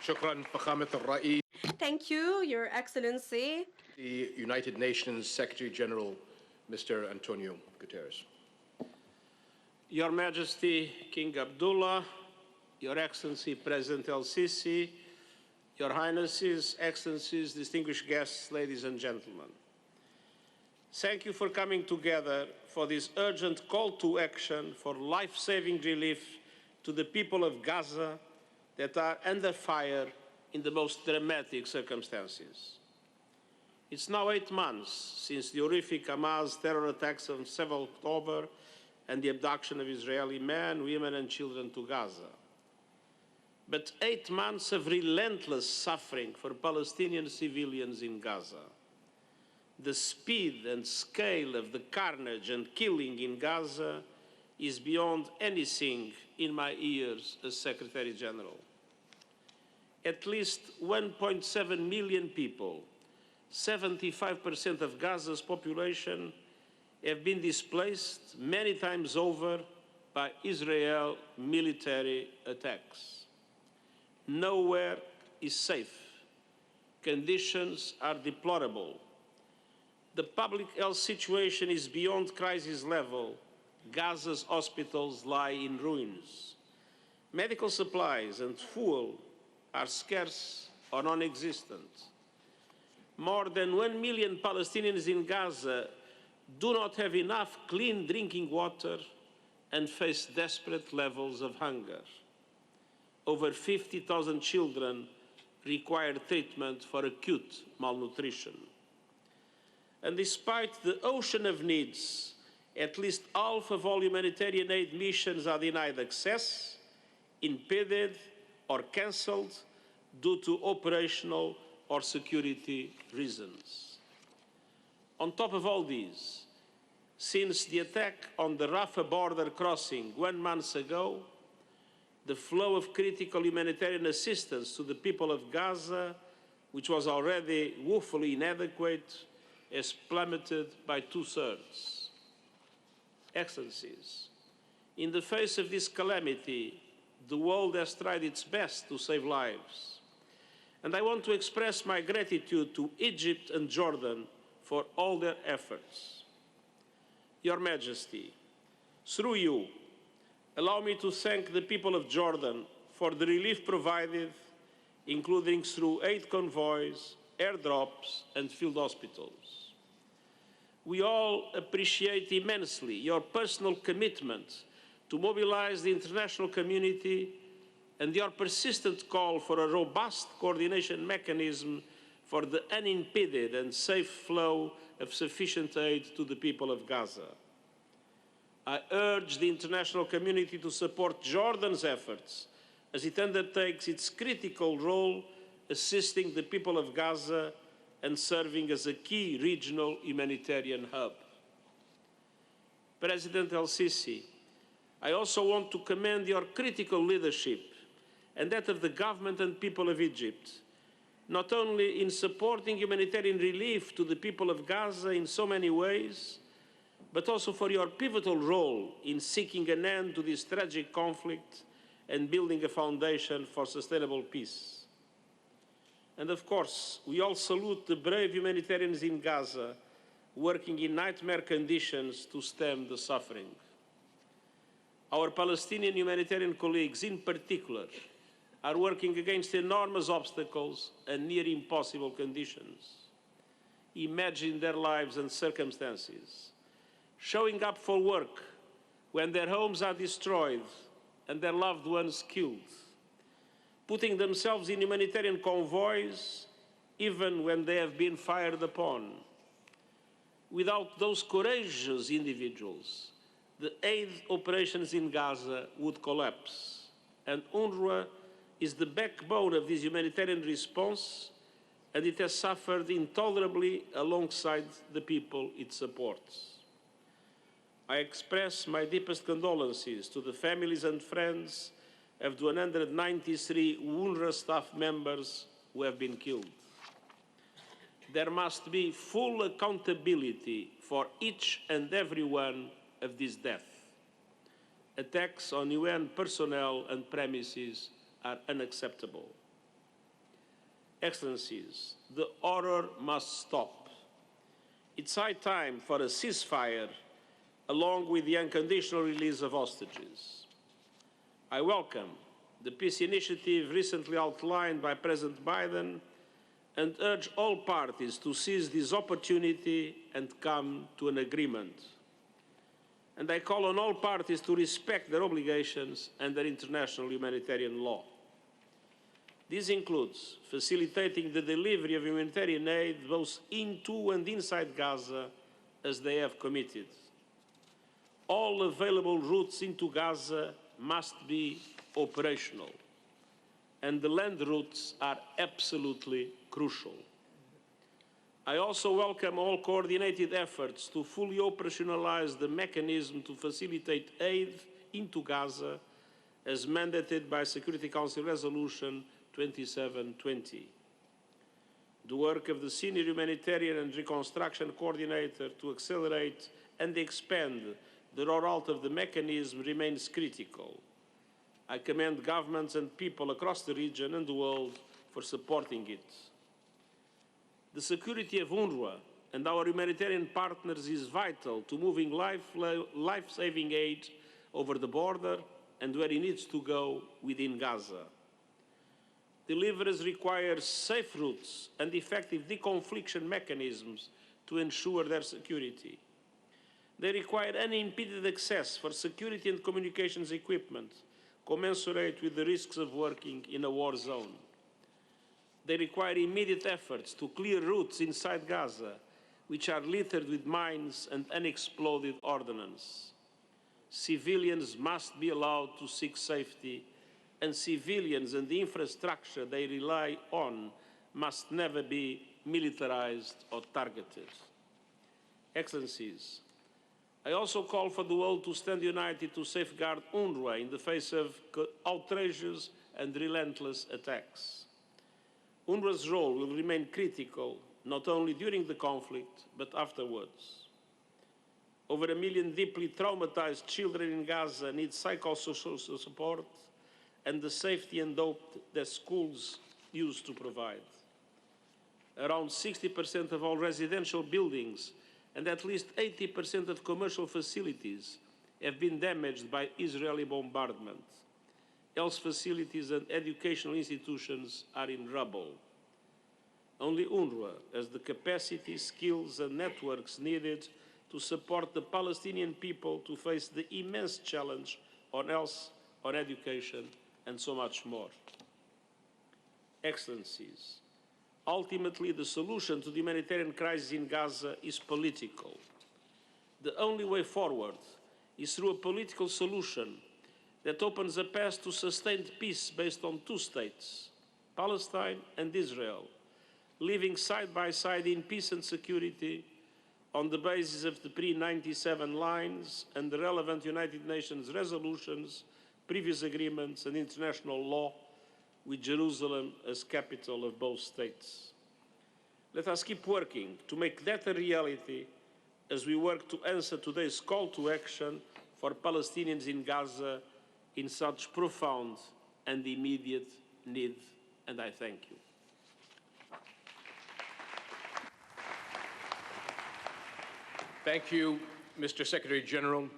شكرا فخامة الرئيس. Thank you, Your Excellency. The United Nations Secretary-General, Mr. António Guterres. Your Majesty, King Abdullah, Your Excellency President El-Sisi, Your Highnesses, Excellencies, distinguished guests, ladies and gentlemen. Thank you for coming together for this urgent call to action for life-saving relief to the people of Gaza that are under fire in the most dramatic circumstances. It's now 8 months since the horrific Hamas terror attacks on 7 October and the abduction of Israeli men, women and children to Gaza. But 8 months of relentless suffering for Palestinian civilians in Gaza. The speed and scale of the carnage and killing in Gaza is beyond anything in my ears as Secretary-General. At least 1.7 million people, 75% of Gaza's population, have been displaced many times over by Israel military attacks. Nowhere is safe. Conditions are deplorable. The public health situation is beyond crisis level. Gaza's hospitals lie in ruins. Medical supplies and fuel are scarce or non-existent. More than 1 million Palestinians in Gaza do not have enough clean drinking water and face desperate levels of hunger. Over 50,000 children require treatment for acute malnutrition. And despite the ocean of needs, at least half of all humanitarian aid missions are denied access, impeded or cancelled due to operational or security reasons. On top of all these, since the attack on the Rafah border crossing 1 month ago, the flow of critical humanitarian assistance to the people of Gaza, which was already woefully inadequate, has plummeted by 2/3. Excellencies, in the face of this calamity, the world has tried its best to save lives. And I want to express my gratitude to Egypt and Jordan for all their efforts. Your Majesty, through you, allow me to thank the people of Jordan for the relief provided, including through aid convoys, airdrops, and field hospitals. We all appreciate immensely your personal commitment to mobilize the international community and your persistent call for a robust coordination mechanism for the unimpeded and safe flow of sufficient aid to the people of Gaza. I urge the international community to support Jordan's efforts as it undertakes its critical role assisting the people of Gaza and serving as a key regional humanitarian hub. President El-Sisi, I also want to commend your critical leadership and that of the government and people of Egypt, not only in supporting humanitarian relief to the people of Gaza in so many ways, but also for your pivotal role in seeking an end to this tragic conflict and building a foundation for sustainable peace. And of course, we all salute the brave humanitarians in Gaza working in nightmare conditions to stem the suffering. Our Palestinian humanitarian colleagues in particular are working against enormous obstacles and near impossible conditions. Imagine their lives and circumstances, showing up for work when their homes are destroyed and their loved ones killed, putting themselves in humanitarian convoys even when they have been fired upon. Without those courageous individuals, the aid operations in Gaza would collapse, and UNRWA is the backbone of this humanitarian response, and it has suffered intolerably alongside the people it supports. I express my deepest condolences to the families and friends of the 193 UNRWA staff members who have been killed. There must be full accountability for each and every one of these deaths. Attacks on UN personnel and premises are unacceptable. Excellencies, the horror must stop. It's high time for a ceasefire, along with the unconditional release of hostages. I welcome the peace initiative recently outlined by President Biden and urge all parties to seize this opportunity and come to an agreement. And I call on all parties to respect their obligations under international humanitarian law. This includes facilitating the delivery of humanitarian aid both into and inside Gaza, as they have committed. All available routes into Gaza must be operational, and the land routes are absolutely crucial. I also welcome all coordinated efforts to fully operationalize the mechanism to facilitate aid into Gaza as mandated by Security Council Resolution 2720. The work of the Senior Humanitarian and Reconstruction Coordinator to accelerate and expand the rollout of the mechanism remains critical. I commend governments and people across the region and the world for supporting it. The security of UNRWA and our humanitarian partners is vital to moving life-saving aid over the border and where it needs to go within Gaza. Deliverers require safe routes and effective deconfliction mechanisms to ensure their security. They require unimpeded access for security and communications equipment, commensurate with the risks of working in a war zone. They require immediate efforts to clear routes inside Gaza, which are littered with mines and unexploded ordnance. Civilians must be allowed to seek safety, and civilians and the infrastructure they rely on must never be militarized or targeted. Excellencies, I also call for the world to stand united to safeguard UNRWA in the face of outrageous and relentless attacks. UNRWA's role will remain critical, not only during the conflict, but afterwards. Over 1 million deeply traumatized children in Gaza need psychosocial support and the safety and hope that schools used to provide. Around 60% of all residential buildings and at least 80% of commercial facilities have been damaged by Israeli bombardment. Health facilities and educational institutions are in rubble. Only UNRWA has the capacity, skills and networks needed to support the Palestinian people to face the immense challenge on health, on education, and so much more. Excellencies, ultimately the solution to the humanitarian crisis in Gaza is political. The only way forward is through a political solution that opens a path to sustained peace based on two states, Palestine and Israel, living side by side in peace and security on the basis of the pre-97 lines and the relevant United Nations resolutions, previous agreements and international law, with Jerusalem as capital of both states. Let us keep working to make that a reality as we work to answer today's call to action for Palestinians in Gaza in such profound and immediate need, and I thank you. Thank you, Mr. Secretary-General.